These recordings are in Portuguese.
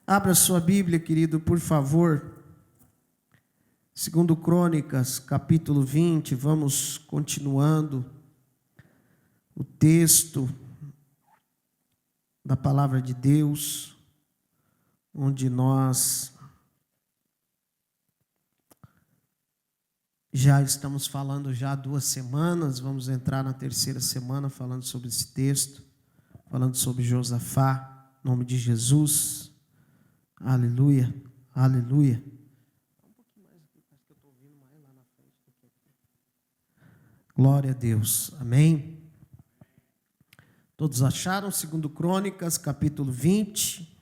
Abra sua Bíblia, querido, por favor. Segundo Crônicas, capítulo 20, vamos continuando o texto da palavra de Deus, onde nós já estamos falando já há 2 semanas, vamos entrar na 3ª semana falando sobre esse texto, falando sobre Josafá, em nome de Jesus. Aleluia, aleluia. Glória a Deus, amém. Todos acharam? 2 Crônicas, capítulo 20.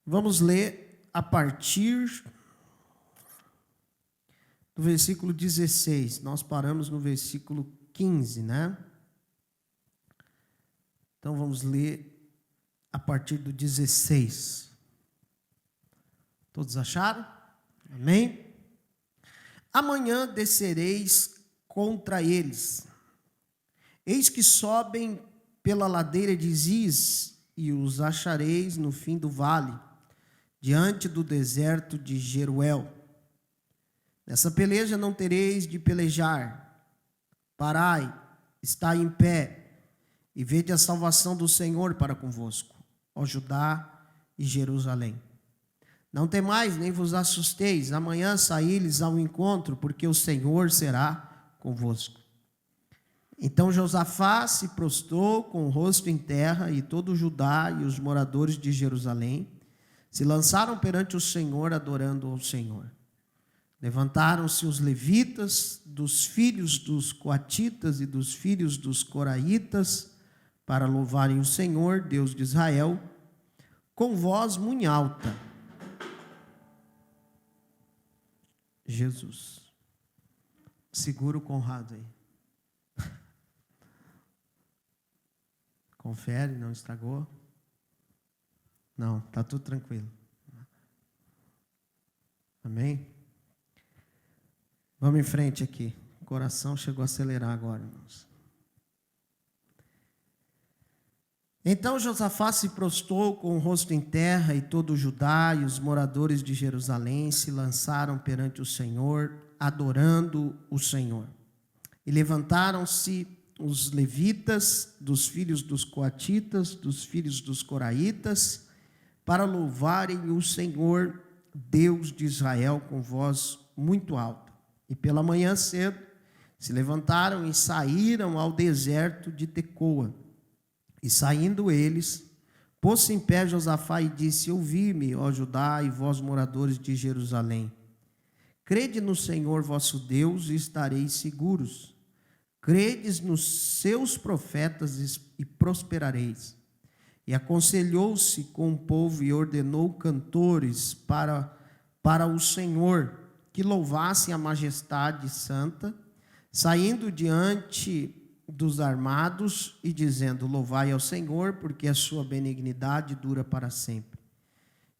Vamos ler a partir do versículo 16. Nós paramos no versículo 15, né? Então vamos ler a partir do 16. Todos acharam? Amém? Amanhã descereis contra eles. Eis que sobem pela ladeira de Ziz, e os achareis no fim do vale, diante do deserto de Jeruel. Nessa peleja não tereis de pelejar. Parai, estai em pé, e vede a salvação do Senhor para convosco, ó Judá e Jerusalém. Não temais, nem vos assusteis, amanhã saí-lhes ao encontro, porque o Senhor será convosco. Então Josafá se prostrou com o rosto em terra, e todo o Judá e os moradores de Jerusalém se lançaram perante o Senhor, adorando ao Senhor. Levantaram-se os levitas, dos filhos dos coatitas e dos filhos dos coraitas, para louvarem o Senhor, Deus de Israel, com voz muito alta. Jesus. Segura o Conrado aí. Confere, não estragou? Não, está tudo tranquilo. Amém? Vamos em frente aqui. O coração chegou a acelerar agora, irmãos. Então Josafá se prostrou com o rosto em terra, e todo o Judá e os moradores de Jerusalém se lançaram perante o Senhor, adorando o Senhor. E levantaram-se os levitas, dos filhos dos coatitas, dos filhos dos coraitas, para louvarem o Senhor, Deus de Israel, com voz muito alta. E pela manhã cedo se levantaram e saíram ao deserto de Tecoa. E saindo eles, pôs-se em pé Josafá e disse: ouvi-me, ó Judá, e vós moradores de Jerusalém. Crede no Senhor vosso Deus e estareis seguros. Credes nos seus profetas e prosperareis. E aconselhou-se com o povo e ordenou cantores para o Senhor, que louvassem a majestade santa, saindo diante dos armados e dizendo: louvai ao Senhor, porque a sua benignidade dura para sempre.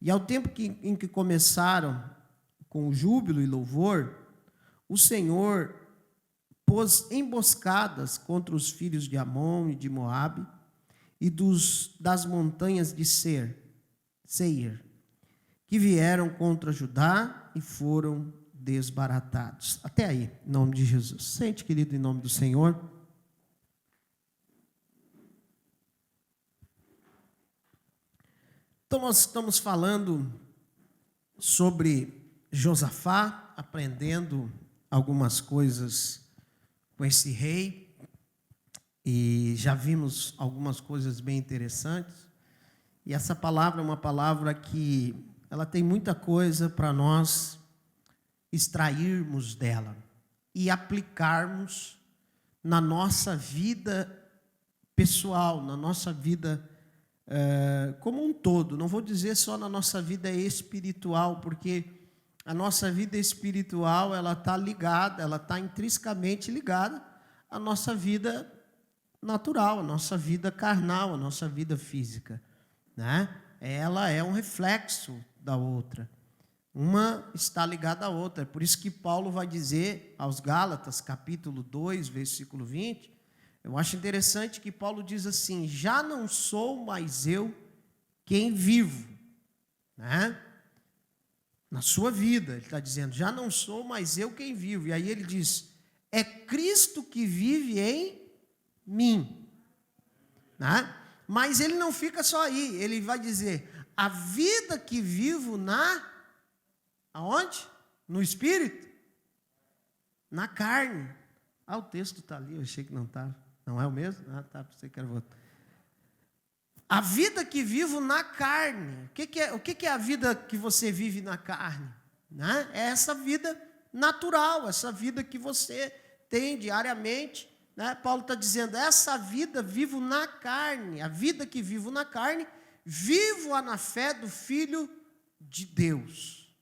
E ao tempo em que começaram com júbilo e louvor, o Senhor pôs emboscadas contra os filhos de Amon e de Moabe e das montanhas de Seir, que vieram contra Judá e foram desbaratados. Até aí, em nome de Jesus. Sente, querido, em nome do Senhor. Então nós estamos falando sobre Josafá, aprendendo algumas coisas com esse rei, e já vimos algumas coisas bem interessantes, e essa palavra é uma palavra que ela tem muita coisa para nós extrairmos dela e aplicarmos na nossa vida pessoal, na nossa vida como um todo. Não vou dizer só na nossa vida espiritual, porque a nossa vida espiritual ela está ligada, ela está intrinsecamente ligada à nossa vida natural, à nossa vida carnal, à nossa vida física, né? Ela é um reflexo da outra. Uma está ligada à outra. É por isso que Paulo vai dizer aos Gálatas, capítulo 2, versículo 20, eu acho interessante que Paulo diz assim: já não sou mais eu quem vivo, né? Na sua vida, ele está dizendo, já não sou mais eu quem vivo. E aí ele diz, é Cristo que vive em mim. Né? Mas ele não fica só aí, ele vai dizer, a vida que vivo aonde? No Espírito? Na carne. Ah, o texto está ali, eu achei que não estava. Não é o mesmo? Ah, tá, você quer voltar. A vida que vivo na carne. O que é a vida que você vive na carne? Né? É essa vida natural, essa vida que você tem diariamente. Né? Paulo está dizendo, essa vida vivo na carne. A vida que vivo na carne, vivo-a na fé do Filho de Deus.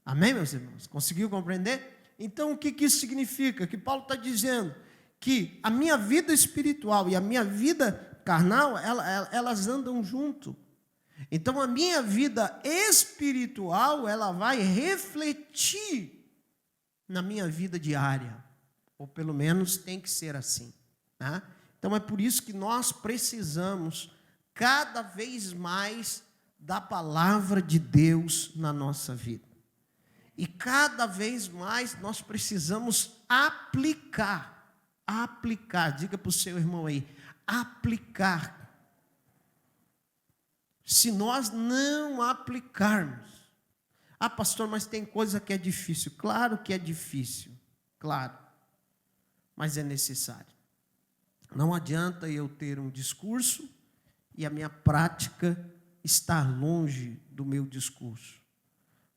Amém, meus irmãos? Conseguiu compreender? Então, o que isso significa? Que Paulo está dizendo que a minha vida espiritual e a minha vida carnal, elas andam junto. Então, a minha vida espiritual, ela vai refletir na minha vida diária. Ou pelo menos tem que ser assim. Né? Então, é por isso que nós precisamos cada vez mais da palavra de Deus na nossa vida. E cada vez mais nós precisamos aplicar, diga para o seu irmão aí, aplicar. Se nós não aplicarmos, pastor, mas tem coisa que é difícil. Claro que é difícil, claro, mas é necessário. Não adianta eu ter um discurso e a minha prática estar longe do meu discurso.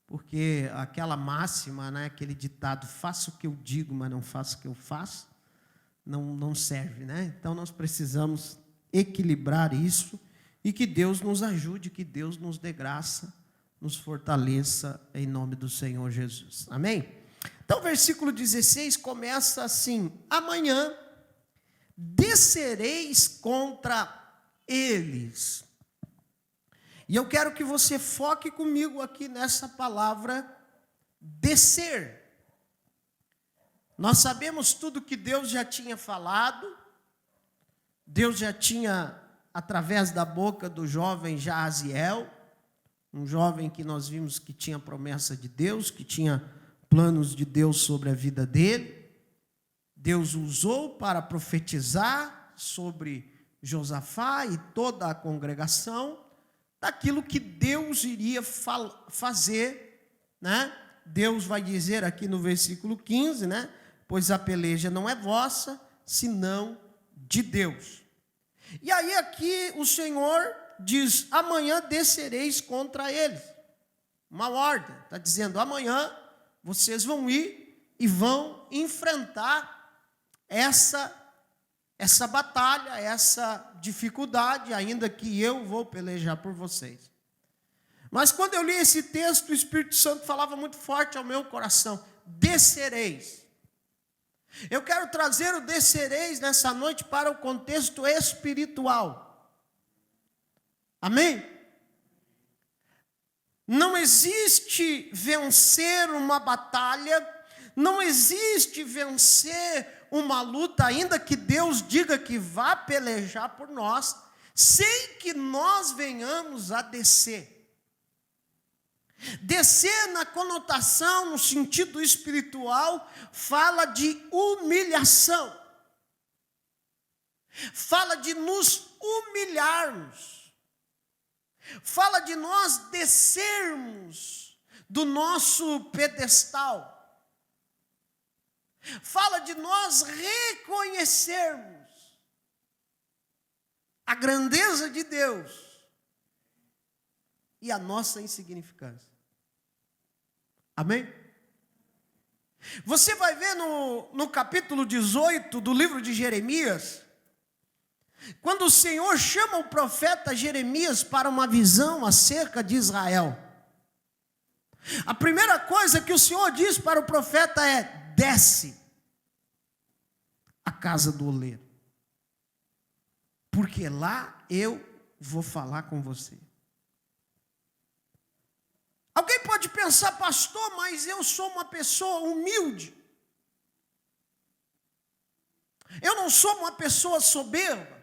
Porque aquela máxima, né, aquele ditado, faça o que eu digo, mas não faça o que eu faço, não serve, né? Então nós precisamos equilibrar isso e que Deus nos ajude, que Deus nos dê graça, nos fortaleça em nome do Senhor Jesus. Amém? Então o versículo 16 começa assim: amanhã descereis contra eles. E eu quero que você foque comigo aqui nessa palavra descer. Nós sabemos tudo que Deus já tinha falado. Deus já tinha, através da boca do jovem Jaziel, um jovem que nós vimos que tinha promessa de Deus, que tinha planos de Deus sobre a vida dele. Deus usou para profetizar sobre Josafá e toda a congregação, daquilo que Deus iria fazer, né? Deus vai dizer aqui no versículo 15, né? Pois a peleja não é vossa, senão de Deus. E aí aqui o Senhor diz, amanhã descereis contra eles. Uma ordem, está dizendo, amanhã vocês vão ir e vão enfrentar essa batalha, essa dificuldade, ainda que eu vou pelejar por vocês. Mas quando eu li esse texto, o Espírito Santo falava muito forte ao meu coração, descereis. Eu quero trazer o descereis nessa noite para o contexto espiritual. Amém? Não existe vencer uma batalha, não existe vencer uma luta, ainda que Deus diga que vá pelejar por nós, sem que nós venhamos a descer. Descer na conotação, no sentido espiritual, fala de humilhação. Fala de nos humilharmos. Fala de nós descermos do nosso pedestal. Fala de nós reconhecermos a grandeza de Deus e a nossa insignificância. Amém? Você vai ver no capítulo 18 do livro de Jeremias, quando o Senhor chama o profeta Jeremias para uma visão acerca de Israel. A primeira coisa que o Senhor diz para o profeta é: desce à casa do oleiro, porque lá eu vou falar com você. Alguém pode pensar, pastor, mas eu sou uma pessoa humilde. Eu não sou uma pessoa soberba.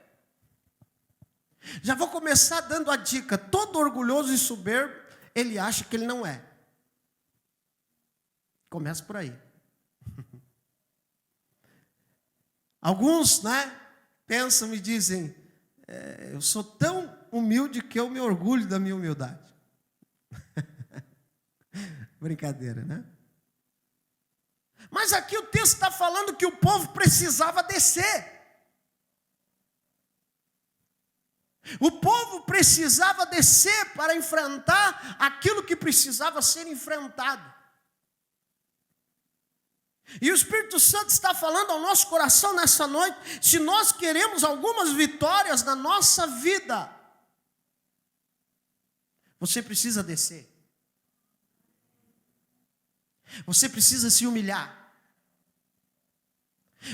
Já vou começar dando a dica: todo orgulhoso e soberbo ele acha que ele não é. Começa por aí. Alguns, pensam e dizem, eu sou tão humilde que eu me orgulho da minha humildade. Brincadeira, né? Mas aqui o texto está falando que o povo precisava descer. O povo precisava descer para enfrentar aquilo que precisava ser enfrentado. E o Espírito Santo está falando ao nosso coração nessa noite, se nós queremos algumas vitórias na nossa vida, você precisa descer. Você precisa se humilhar.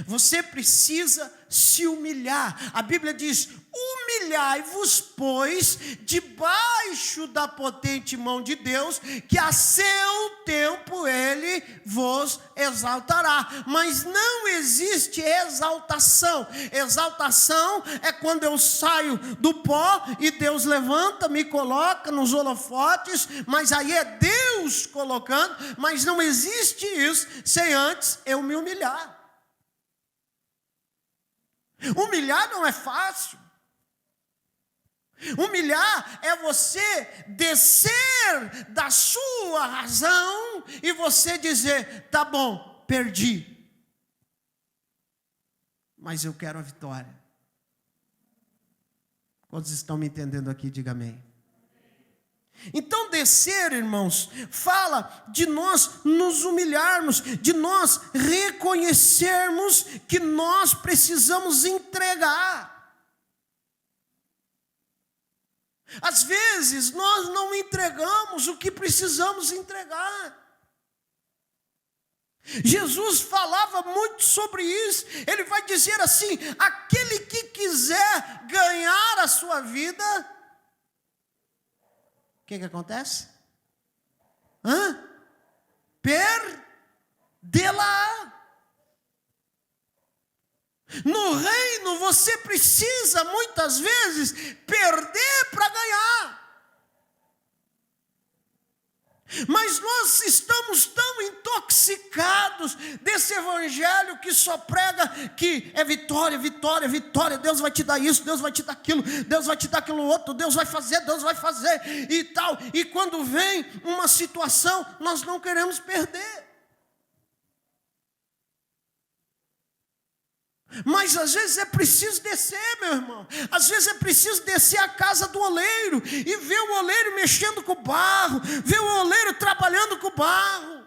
Você precisa se humilhar. A Bíblia diz, humilhai-vos, pois, debaixo da potente mão de Deus, que a seu tempo Ele vos exaltará. Mas não existe exaltação. Exaltação é quando eu saio do pó e Deus levanta, me coloca nos holofotes, mas aí é Deus colocando, mas não existe isso sem antes eu me humilhar. Humilhar não é fácil. Humilhar é você descer da sua razão e você dizer, tá bom, perdi, mas eu quero a vitória. Quantos estão me entendendo aqui? Diga amém. Então descer, irmãos, fala de nós nos humilharmos, de nós reconhecermos que nós precisamos entregar. Às vezes nós não entregamos o que precisamos entregar. Jesus falava muito sobre isso. Ele vai dizer assim, aquele que quiser ganhar a sua vida, o que acontece? Perdê-la. No reino você precisa muitas vezes perder para ganhar. Mas nós estamos tão intoxicados desse evangelho que só prega que é vitória, vitória, vitória. Deus vai te dar isso, Deus vai te dar aquilo, Deus vai te dar aquilo outro, Deus vai fazer e tal. E quando vem uma situação, nós não queremos perder. Mas às vezes é preciso descer, meu irmão. Às vezes é preciso descer a casa do oleiro e ver o oleiro mexendo com o barro, ver o oleiro trabalhando com o barro.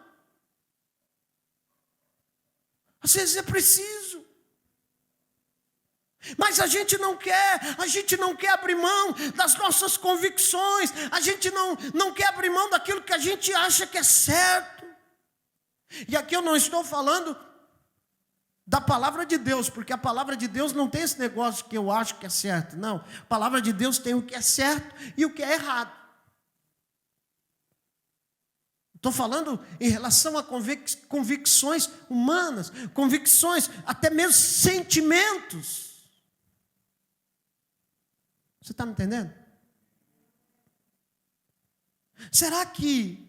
Às vezes é preciso. Mas a gente não quer abrir mão das nossas convicções, a gente não quer abrir mão daquilo que a gente acha que é certo. E aqui eu não estou falando da palavra de Deus, porque a palavra de Deus não tem esse negócio que eu acho que é certo, não. A palavra de Deus tem o que é certo e o que é errado. Estou falando em relação a convicções humanas, convicções, até mesmo sentimentos. Você está me entendendo? Será que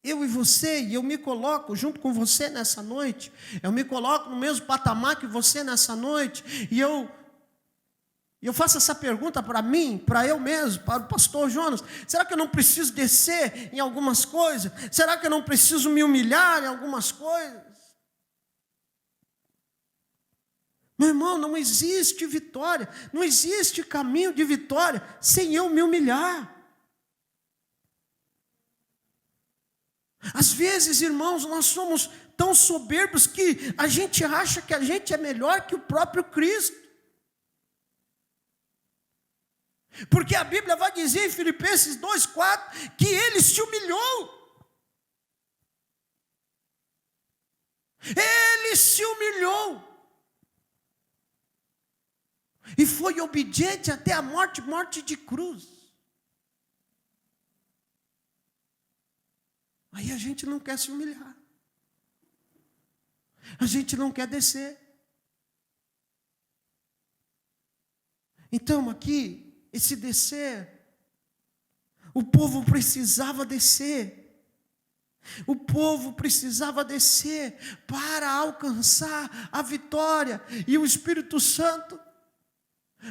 eu e você, e eu me coloco junto com você nessa noite, eu me coloco no mesmo patamar que você nessa noite, e eu faço essa pergunta para mim, para eu mesmo, para o pastor Jonas, será que eu não preciso descer em algumas coisas? Será que eu não preciso me humilhar em algumas coisas? Meu irmão, não existe vitória, não existe caminho de vitória sem eu me humilhar. Às vezes, irmãos, nós somos tão soberbos que a gente acha que a gente é melhor que o próprio Cristo. Porque a Bíblia vai dizer em Filipenses 2,4 que Ele se humilhou. Ele se humilhou. E foi obediente até a morte de cruz. Aí a gente não quer se humilhar. A gente não quer descer. Então aqui, esse descer, O povo precisava descer. O povo precisava descer para alcançar a vitória. E o Espírito Santo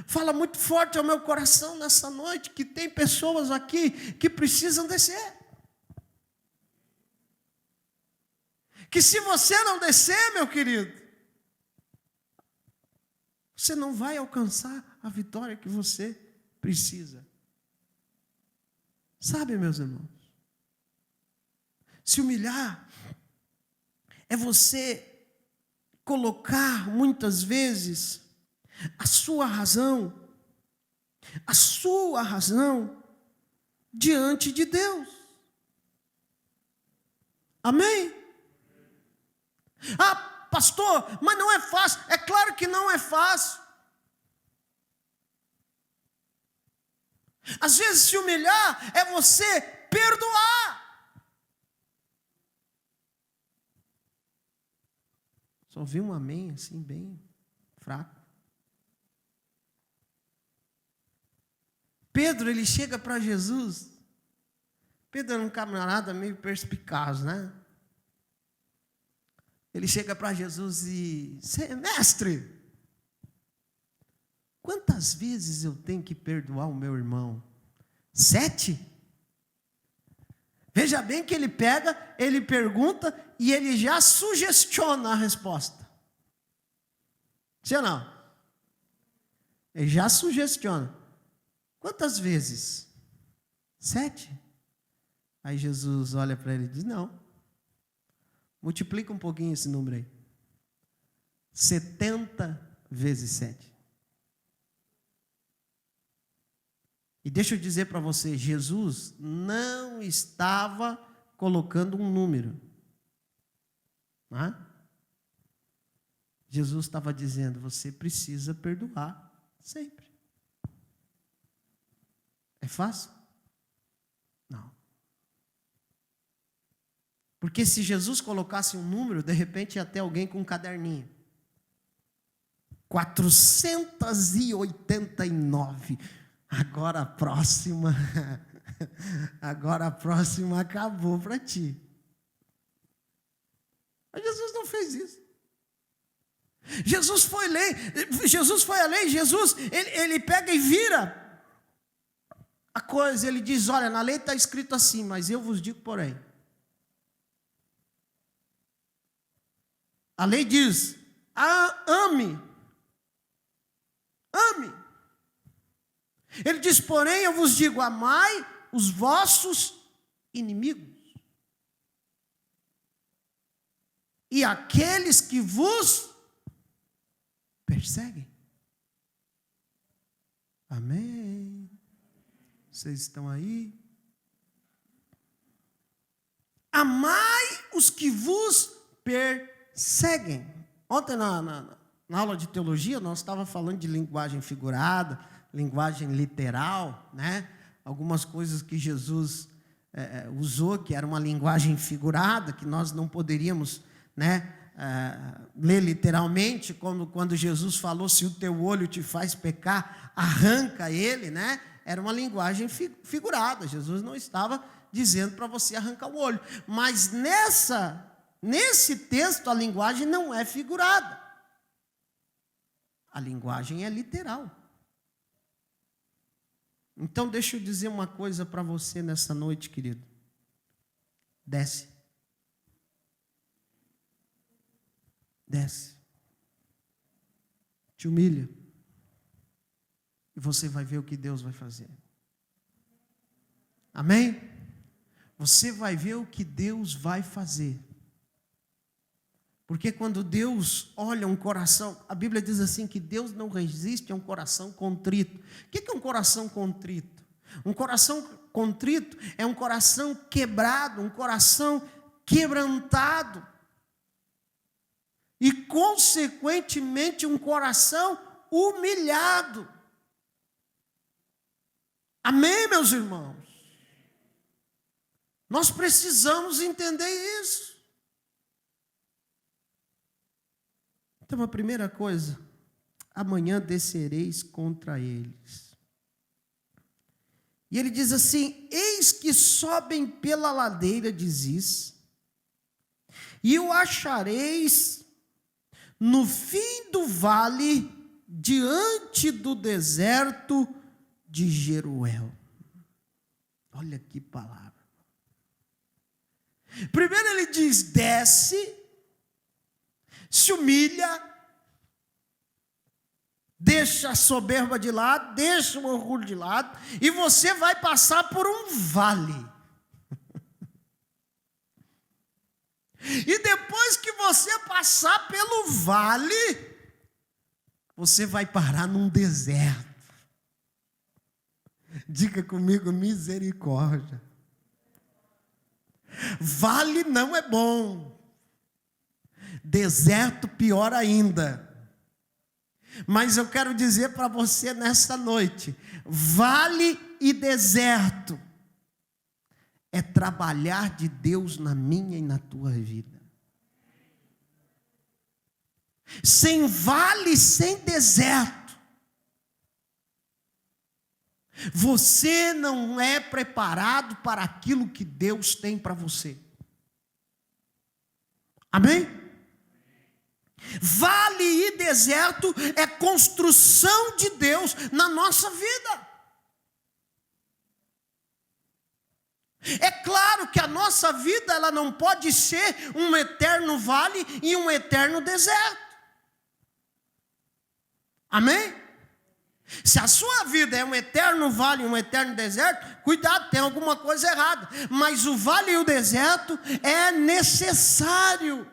fala muito forte ao meu coração nessa noite que tem pessoas aqui que precisam descer. Que se você não descer, meu querido, você não vai alcançar a vitória que você precisa. Sabe, meus irmãos? Se humilhar é você colocar muitas vezes a sua razão diante de Deus. Amém? Ah, pastor, mas não é fácil. É claro que não é fácil. Às vezes se humilhar é você perdoar. Só vi um amém assim, bem fraco. Pedro, ele chega para Jesus. Pedro era um camarada meio perspicaz, né? Ele chega para Jesus e... Mestre, quantas vezes eu tenho que perdoar o meu irmão? 7? Veja bem que ele pega, ele pergunta e ele já sugestiona a resposta. Sim ou não? Ele já sugestiona. Quantas vezes? 7? Aí Jesus olha para ele e diz, não. Multiplica um pouquinho esse número aí. 70 vezes 7. E deixa eu dizer para você, Jesus não estava colocando um número. Não é? Jesus estava dizendo, você precisa perdoar sempre. É fácil? Não. Porque se Jesus colocasse um número, de repente ia ter alguém com um caderninho. 489. Agora a próxima acabou para ti. Mas Jesus não fez isso. Jesus foi além, ele pega e vira a coisa, ele diz, olha, na lei está escrito assim, mas eu vos digo porém. A lei diz, ame. Ele diz, porém, eu vos digo, amai os vossos inimigos. E aqueles que vos perseguem. Amém. Vocês estão aí? Amai os que vos perseguem. Ontem na aula de teologia nós estávamos falando de linguagem figurada, linguagem literal, né? Algumas coisas que Jesus usou, que era uma linguagem figurada, que nós não poderíamos, né, ler literalmente, como quando Jesus falou, se o teu olho te faz pecar, arranca ele, né? Era uma linguagem figurada. Jesus não estava dizendo para você arrancar o olho. Mas nesse texto a linguagem não é figurada. A linguagem é literal. Então deixa eu dizer uma coisa para você nessa noite, querido. Desce. Te humilha. E você vai ver o que Deus vai fazer. Amém? Você vai ver o que Deus vai fazer. Porque quando Deus olha um coração, a Bíblia diz assim que Deus não resiste a um coração contrito. O que é um coração contrito? Um coração contrito é um coração quebrado, um coração quebrantado. E, consequentemente, um coração humilhado. Amém, meus irmãos? Nós precisamos entender isso. Então, a primeira coisa, amanhã descereis contra eles. E ele diz assim, eis aqueles que sobem pela ladeira de Ziz, e o achareis no fim do vale, diante do deserto de Jeruel. Olha que palavra. Primeiro ele diz: desce, se humilha, deixa a soberba de lado, deixa o orgulho de lado, e você vai passar por um vale. E depois que você passar pelo vale, você vai parar num deserto. Diga comigo: misericórdia. Vale não é bom, deserto pior ainda. Mas eu quero dizer para você nessa noite: vale e deserto é trabalhar de Deus na minha e na tua vida. Sem vale, sem deserto, você não é preparado para aquilo que Deus tem para você. Amém? Vale e deserto é construção de Deus na nossa vida. É claro que a nossa vida ela não pode ser um eterno vale e um eterno deserto. Amém? Se a sua vida é um eterno vale e um eterno deserto, cuidado, tem alguma coisa errada. Mas o vale e o deserto é necessário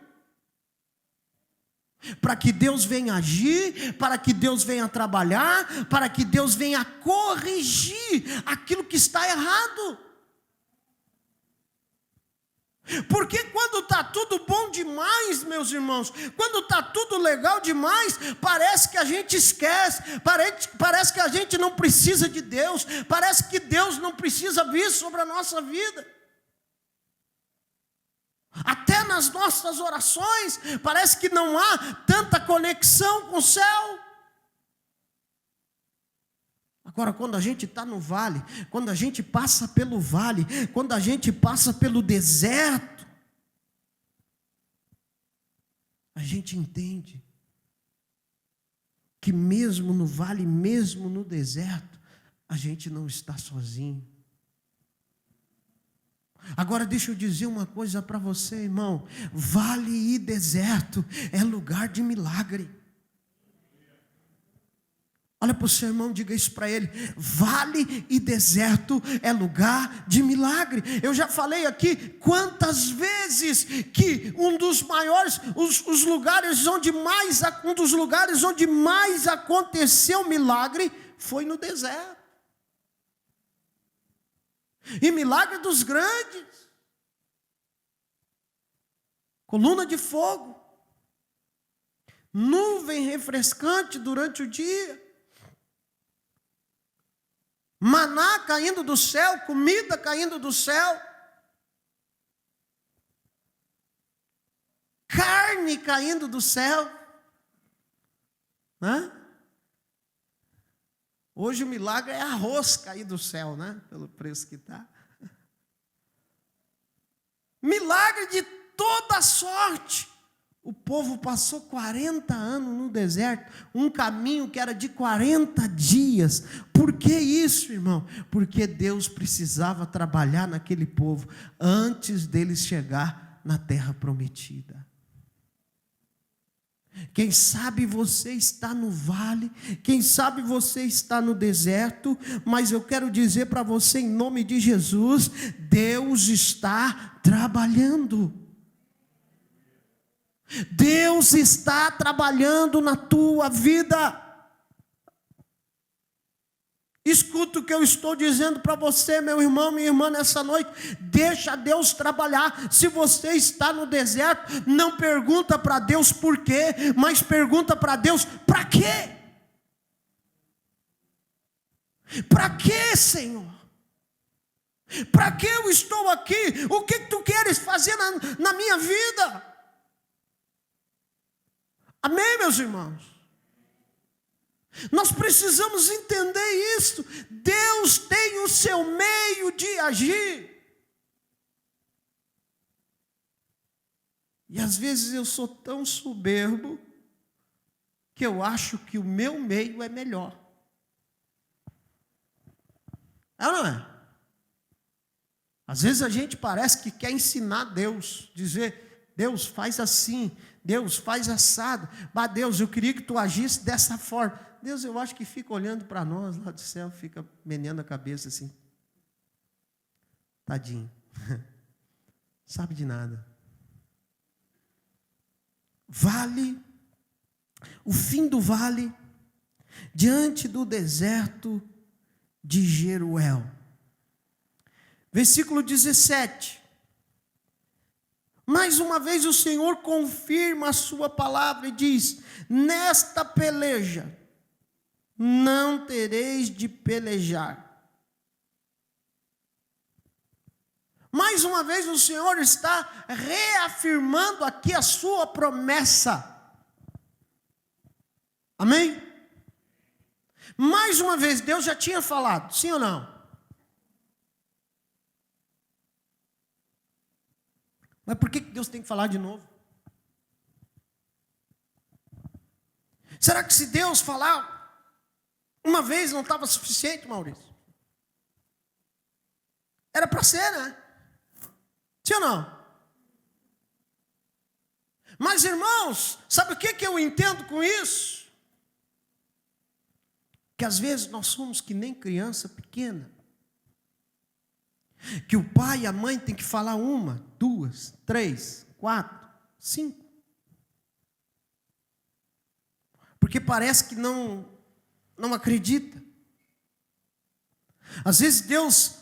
para que Deus venha agir, para que Deus venha trabalhar, para que Deus venha corrigir aquilo que está errado. Porque quando está tudo bom demais, meus irmãos, quando está tudo legal demais, parece que a gente esquece, parece que a gente não precisa de Deus, parece que Deus não precisa vir sobre a nossa vida. Até nas nossas orações, parece que não há tanta conexão com o céu. Agora, quando a gente está no vale, quando a gente passa pelo vale, quando a gente passa pelo deserto, a gente entende que mesmo no vale, mesmo no deserto, a gente não está sozinho. Agora deixa eu dizer uma coisa para você, irmão: vale e deserto é lugar de milagre. Olha para o seu irmão, diga isso para ele: vale e deserto é lugar de milagre. Eu já falei aqui quantas vezes que um dos maiores, os lugares onde mais, um dos lugares onde mais aconteceu milagre foi no deserto. E milagre dos grandes. Coluna de fogo, nuvem refrescante durante o dia, maná caindo do céu, comida caindo do céu, carne caindo do céu. Hoje o milagre é arroz cair do céu, né? Pelo preço que está. Milagre de toda sorte. O povo passou 40 anos no deserto, um caminho que era de 40 dias. Por que isso, irmão? Porque Deus precisava trabalhar naquele povo antes deles chegar na terra prometida. Quem sabe você está no vale, quem sabe você está no deserto, mas eu quero dizer para você, em nome de Jesus, Deus está trabalhando. Deus está trabalhando na tua vida. Escuta o que eu estou dizendo para você, meu irmão, minha irmã, nessa noite. Deixa Deus trabalhar. Se você está no deserto, não pergunta para Deus por quê, mas pergunta para Deus: para quê? Para quê, Senhor? Para que eu estou aqui? O que tu queres fazer na minha vida? Amém, meus irmãos? Nós precisamos entender isso. Deus tem o seu meio de agir. E às vezes eu sou tão soberbo que eu acho que o meu meio é melhor. É ou não é? Às vezes a gente parece que quer ensinar Deus, dizer, Deus faz assim, Deus faz assado. Mas Deus, eu queria que tu agisse dessa forma. Deus, eu acho que fica olhando para nós lá do céu, fica meneando a cabeça assim. Tadinho. Sabe de nada. Vale, o fim do vale, diante do deserto de Jeruel. Versículo 17. Mais uma vez o Senhor confirma a sua palavra e diz: nesta peleja não tereis de pelejar. Mais uma vez o Senhor está reafirmando aqui a sua promessa. Amém? Mais uma vez, Deus já tinha falado, sim ou não? Mas por que Deus tem que falar de novo? Será que se Deus falar uma vez não estava suficiente, Maurício? Era para ser, né? Sim ou não? Mas irmãos, sabe o que eu entendo com isso? Que às vezes nós somos que nem criança pequena. Que o pai e a mãe tem que falar 1, 2, 3, 4, 5. Porque parece que não acredita. Às vezes Deus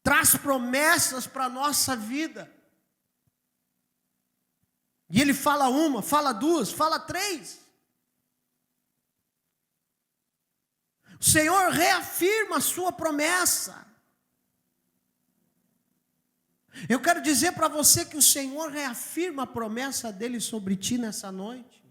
traz promessas para a nossa vida. E Ele fala 1, fala 2, fala 3. O Senhor reafirma a sua promessa. Eu quero dizer para você que o Senhor reafirma a promessa dEle sobre ti nessa noite.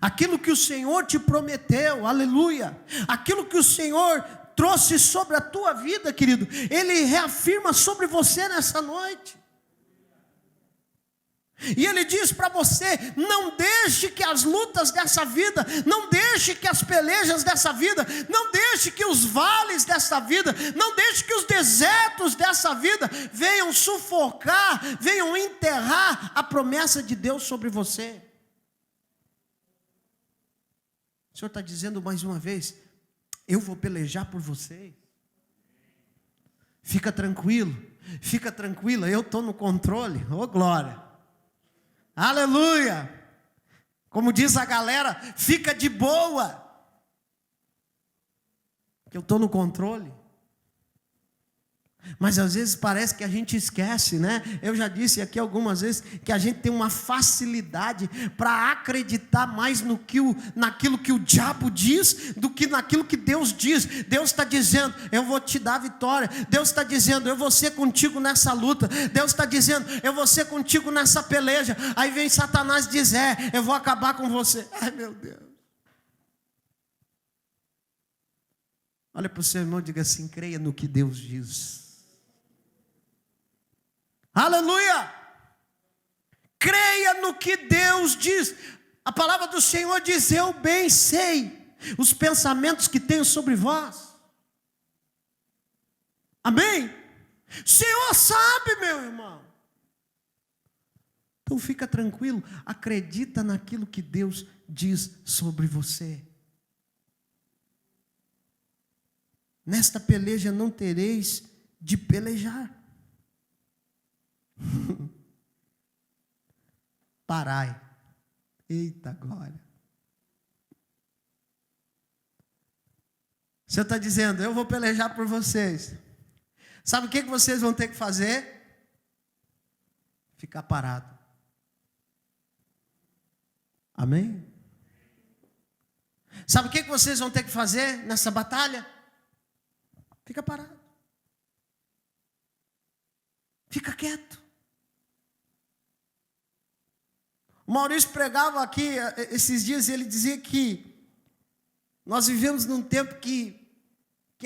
Aquilo que o Senhor te prometeu, aleluia. Aquilo que o Senhor trouxe sobre a tua vida, querido, Ele reafirma sobre você nessa noite. E Ele diz para você: não deixe que as lutas dessa vida, não deixe que as pelejas dessa vida, não deixe que os vales dessa vida, não deixe que os desertos dessa vida venham sufocar, venham enterrar a promessa de Deus sobre você. O Senhor está dizendo mais uma vez: eu vou pelejar por você. Fica tranquilo, fica tranquila, eu estou no controle. Oh glória! Aleluia! Como diz a galera, fica de boa, que eu estou no controle. Mas às vezes parece que a gente esquece, né? Eu já disse aqui algumas vezes que a gente tem uma facilidade para acreditar mais naquilo que o diabo diz do que naquilo que Deus diz. Deus está dizendo: eu vou te dar vitória. Deus está dizendo: eu vou ser contigo nessa luta. Deus está dizendo: eu vou ser contigo nessa peleja. Aí vem Satanás e diz: eu vou acabar com você. Ai meu Deus. Olha para o seu irmão e diga assim: creia no que Deus diz. Aleluia! Creia no que Deus diz. A palavra do Senhor diz: eu bem sei os pensamentos que tenho sobre vós. Amém? O Senhor sabe, meu irmão. Então fica tranquilo, acredita naquilo que Deus diz sobre você. Nesta peleja não tereis de pelejar. Parai. Eita glória. O Senhor está dizendo: eu vou pelejar por vocês. Sabe o que vocês vão ter que fazer? Ficar parado. Amém? Sabe o que vocês vão ter que fazer nessa batalha? Fica parado. Fica quieto. O Maurício pregava aqui esses dias e ele dizia que nós vivemos num tempo que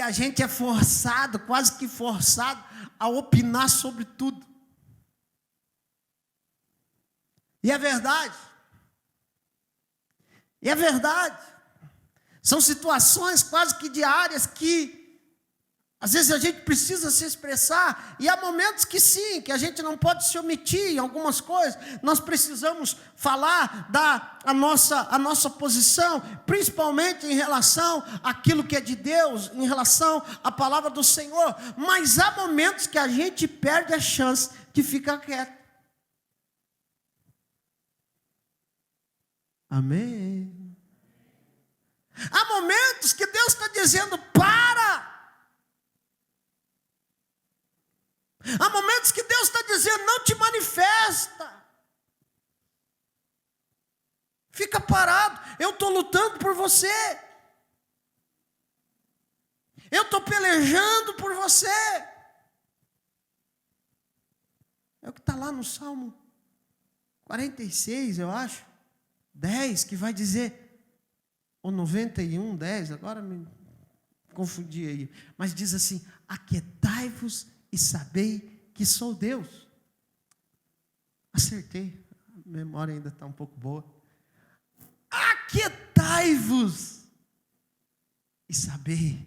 a gente é forçado, quase que forçado, a opinar sobre tudo. E é verdade. E é verdade. São situações quase que diárias que às vezes a gente precisa se expressar, e há momentos que sim, que a gente não pode se omitir em algumas coisas. Nós precisamos falar, dar a nossa posição, principalmente em relação àquilo que é de Deus, em relação à palavra do Senhor. Mas há momentos que a gente perde a chance de ficar quieto. Amém. Há momentos que Deus está dizendo, para! Há momentos que Deus está dizendo, não te manifesta. Fica parado, eu estou lutando por você. Eu estou pelejando por você. É o que está lá no Salmo 46, eu acho, 10, que vai dizer, ou 91, 10, agora me confundi aí. Mas diz assim, aquietai-vos e sabei que sou Deus. Acertei, a memória ainda está um pouco boa. Aquietai-vos e sabei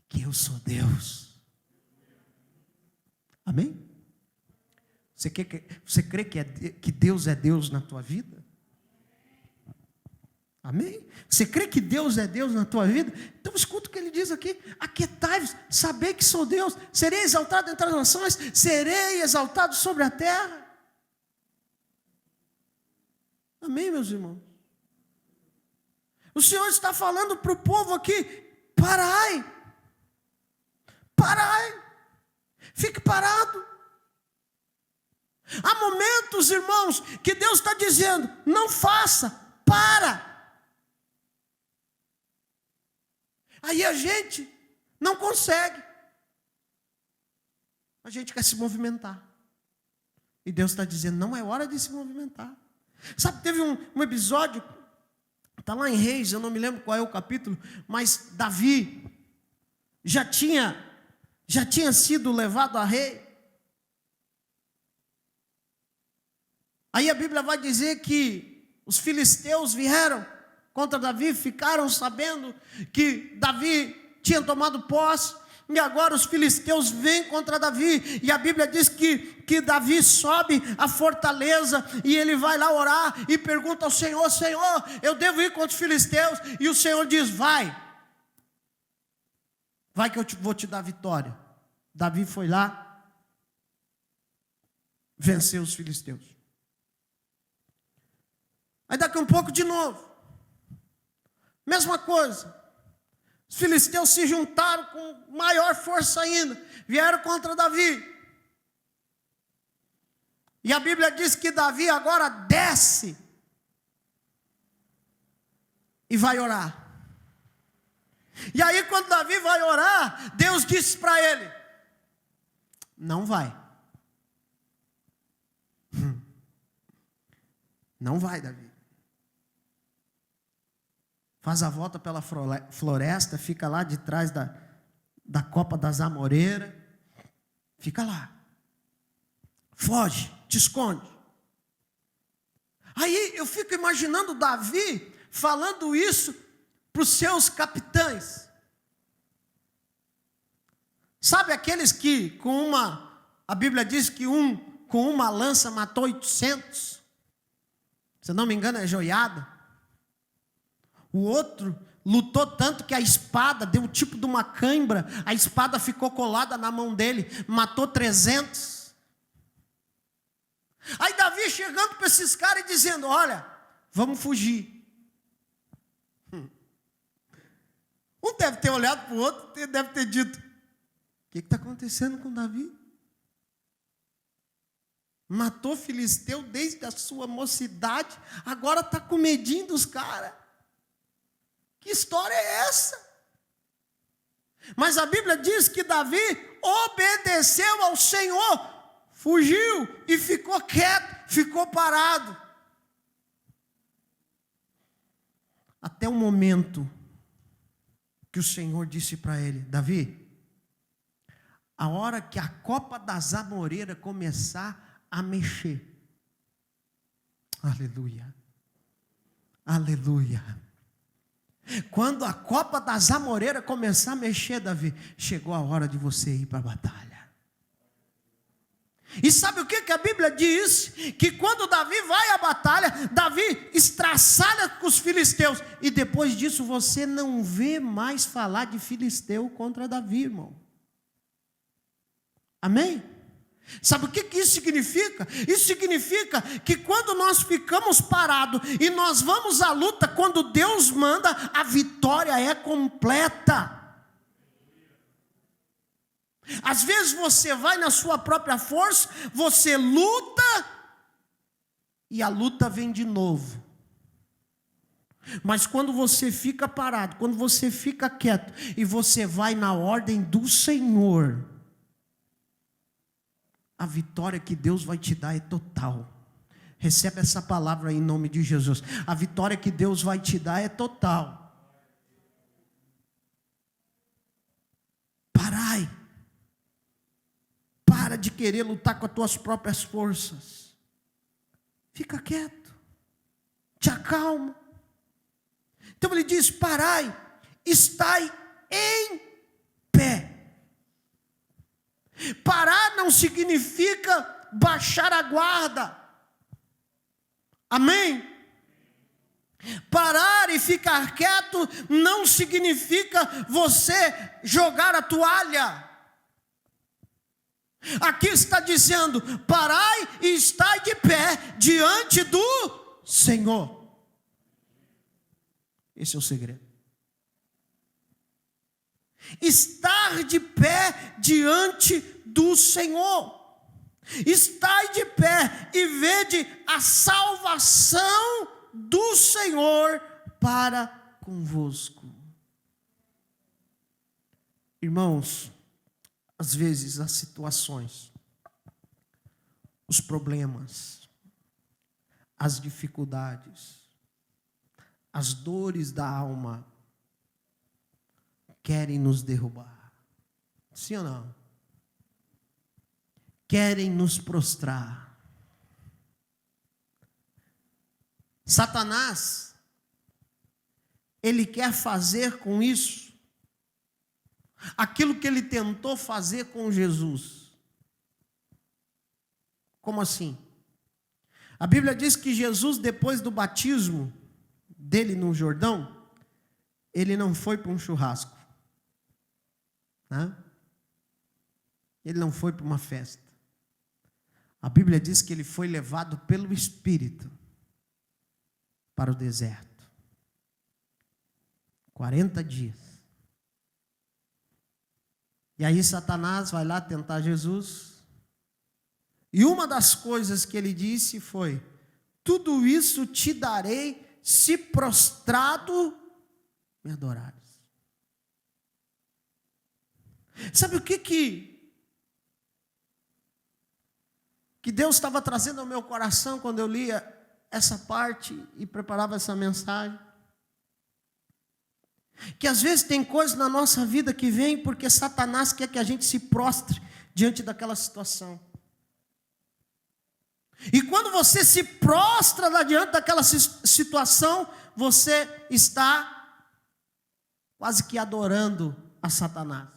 que eu sou Deus. Amém? Você crê que Deus é Deus na tua vida? Amém? Você crê que Deus é Deus na tua vida? Então escuta o que ele diz aqui. Aquietai-vos, sabei que sou Deus. Serei exaltado entre as nações, serei exaltado sobre a terra. Amém, meus irmãos? O Senhor está falando para o povo aqui, parai. Parai. Fique parado. Há momentos, irmãos, que Deus está dizendo, não faça, para. Aí a gente não consegue. A gente quer se movimentar. E Deus está dizendo, não é hora de se movimentar. Sabe, teve um episódio, está lá em Reis, eu não me lembro qual é o capítulo, mas Davi já tinha sido levado a rei. Aí a Bíblia vai dizer que os filisteus vieram contra Davi, ficaram sabendo que Davi tinha tomado posse, e agora os filisteus vêm contra Davi, e a Bíblia diz que Davi sobe a fortaleza, e ele vai lá orar, e pergunta ao Senhor, Senhor, eu devo ir contra os filisteus? E o Senhor diz, vai que eu vou te dar vitória. Davi foi lá, venceu os filisteus. Aí daqui um pouco de novo, mesma coisa. Os filisteus se juntaram com maior força ainda, vieram contra Davi. E a Bíblia diz que Davi agora desce e vai orar. E aí quando Davi vai orar, Deus disse para ele, não vai. Não vai, Davi. Faz a volta pela floresta, fica lá de trás da copa das amoreiras, fica lá, foge, te esconde. Aí eu fico imaginando Davi falando isso para os seus capitães. Sabe aqueles que a Bíblia diz que com uma lança matou 800, se não me engano é joiada. O outro lutou tanto que a espada deu um tipo de uma cãibra, a espada ficou colada na mão dele, matou 300. Aí Davi chegando para esses caras e dizendo, olha, vamos fugir. Um deve ter olhado para o outro e deve ter dito, o que está acontecendo com Davi? Matou filisteu desde a sua mocidade, agora está com medinho dos caras. Que história é essa? Mas a Bíblia diz que Davi obedeceu ao Senhor, fugiu e ficou quieto, ficou parado. Até o momento que o Senhor disse para ele: Davi, a hora que a copa das amoreiras começar a mexer, aleluia, aleluia, quando a copa das amoreiras começar a mexer, Davi, chegou a hora de você ir para a batalha. E sabe o que a Bíblia diz? Que quando Davi vai à batalha, Davi estraçalha com os filisteus, e depois disso você não vê mais falar de filisteu contra Davi, irmão. Amém? Sabe o que isso significa? Isso significa que quando nós ficamos parados e nós vamos à luta, quando Deus manda, a vitória é completa. Às vezes você vai na sua própria força, você luta e a luta vem de novo. Mas quando você fica parado, quando você fica quieto e você vai na ordem do Senhor, a vitória que Deus vai te dar é total. Recebe essa palavra em nome de Jesus. A vitória que Deus vai te dar é total. Parai. Para de querer lutar com as tuas próprias forças. Fica quieto. Te acalma. Então ele diz: parai, estai em pé. Parar não significa baixar a guarda. Amém? Parar e ficar quieto não significa você jogar a toalha. Aqui está dizendo: parai e estai de pé diante do Senhor. Esse é o segredo. Estar de pé diante do Senhor. Estai de pé e vede a salvação do Senhor para convosco. Irmãos, às vezes as situações, os problemas, as dificuldades, as dores da alma querem nos derrubar. Sim ou não? Querem nos prostrar. Satanás, ele quer fazer com isso aquilo que ele tentou fazer com Jesus. Como assim? A Bíblia diz que Jesus, depois do batismo dele no Jordão, ele não foi para um churrasco, né? Ele não foi para uma festa. A Bíblia diz que ele foi levado pelo Espírito para o deserto. 40 dias. E aí Satanás vai lá tentar Jesus. E uma das coisas que ele disse foi: tudo isso te darei se prostrado me adorares. Sabe o que Deus estava trazendo ao meu coração quando eu lia essa parte e preparava essa mensagem? Que às vezes tem coisas na nossa vida que vem porque Satanás quer que a gente se prostre diante daquela situação. E quando você se prostra diante daquela situação, você está quase que adorando a Satanás.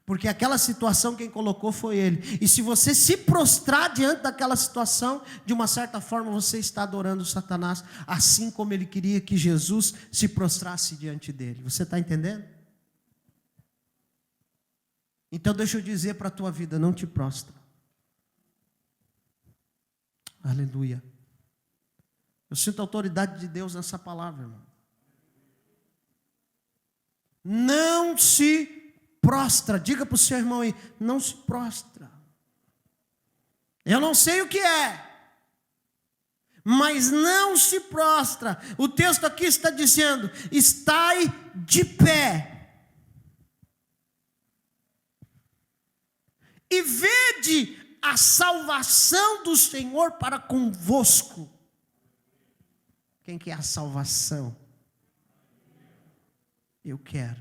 Porque aquela situação quem colocou foi ele. E se você se prostrar diante daquela situação, de uma certa forma você está adorando Satanás, assim como ele queria que Jesus se prostrasse diante dele. Você está entendendo? Então deixa eu dizer para a tua vida: não te prostra. Aleluia. Eu sinto a autoridade de Deus nessa palavra, irmão. Não se prostra. Diga para o seu irmão aí: não se prostra. Eu não sei o que é, mas não se prostra. O texto aqui está dizendo: estai de pé e vede a salvação do Senhor para convosco. Quem quer a salvação? Eu quero.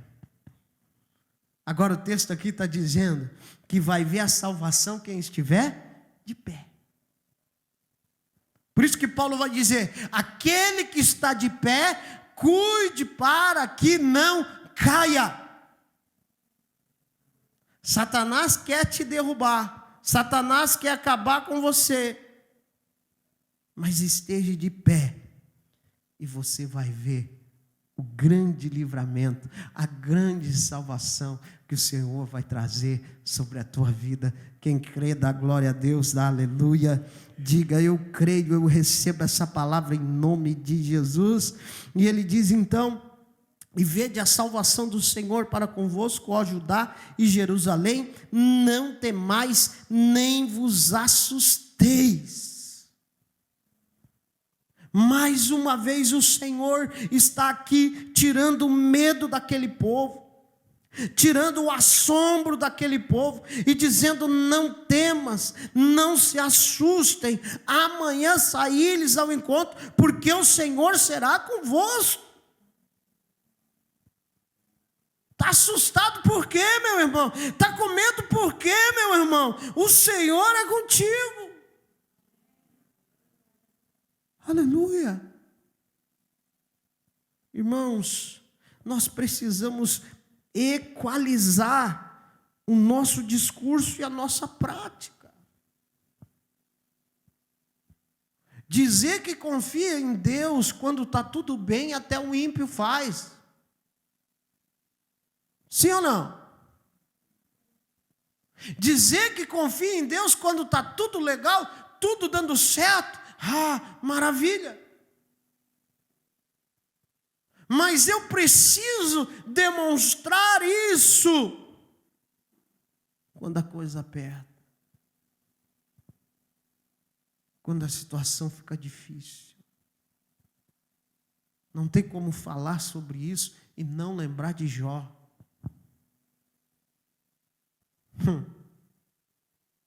Agora o texto aqui está dizendo que vai ver a salvação quem estiver de pé. Por isso que Paulo vai dizer: aquele que está de pé, cuide para que não caia. Satanás quer te derrubar, Satanás quer acabar com você, mas esteja de pé e você vai ver o grande livramento, a grande salvação que o Senhor vai trazer sobre a tua vida. Quem crê, dá glória a Deus, dá aleluia. Diga: eu creio, eu recebo essa palavra em nome de Jesus. E ele diz então: e vede a salvação do Senhor para convosco, ó Judá e Jerusalém, não temais, nem vos assusteis. Mais uma vez o Senhor está aqui tirando o medo daquele povo, tirando o assombro daquele povo e dizendo: não temas, não se assustem, amanhã saí-lhes ao encontro, porque o Senhor será convosco. Está assustado por quê, meu irmão? Está com medo por quê, meu irmão? O Senhor é contigo. Aleluia. Irmãos, nós precisamos equalizar o nosso discurso e a nossa prática. Dizer que confia em Deus quando está tudo bem, até o ímpio faz. Sim ou não? Dizer que confia em Deus quando está tudo legal, tudo dando certo, maravilha. Mas eu preciso demonstrar isso quando a coisa aperta, quando a situação fica difícil. Não tem como falar sobre isso e não lembrar de Jó.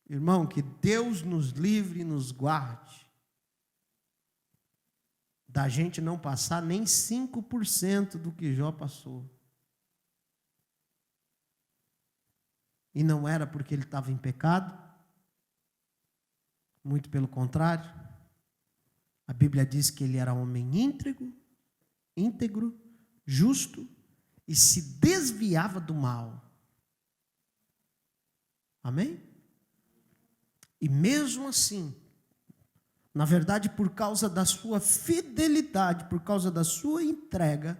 Irmão, que Deus nos livre e nos guarde da gente não passar nem 5% do que Jó passou. E não era porque ele estava em pecado, muito pelo contrário. A Bíblia diz que ele era homem íntegro, justo e se desviava do mal. Amém? E mesmo assim, na verdade, por causa da sua fidelidade, por causa da sua entrega,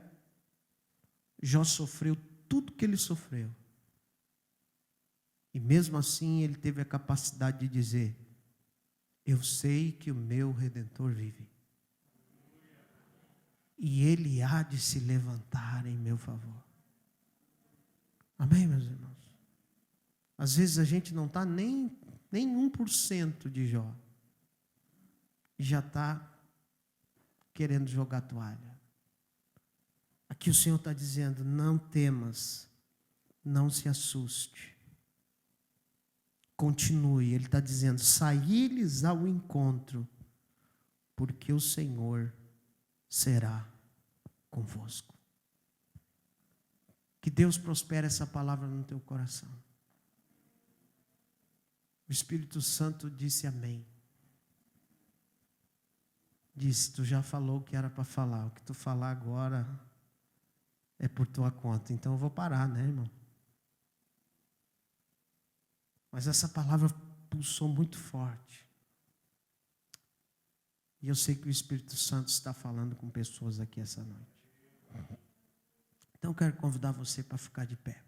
Jó sofreu tudo que ele sofreu. E mesmo assim, ele teve a capacidade de dizer: eu sei que o meu Redentor vive. E ele há de se levantar em meu favor. Amém, meus irmãos? Às vezes a gente não está nem 1% de Jó. E já está querendo jogar a toalha. Aqui o Senhor está dizendo: não temas, não se assuste. Continue. Ele está dizendo: saí-lhes ao encontro, porque o Senhor será convosco. Que Deus prospere essa palavra no teu coração. O Espírito Santo disse amém. Disse: tu já falou o que era para falar, o que tu falar agora é por tua conta. Então eu vou parar, né, irmão? Mas essa palavra pulsou muito forte. E eu sei que o Espírito Santo está falando com pessoas aqui essa noite. Então eu quero convidar você para ficar de pé.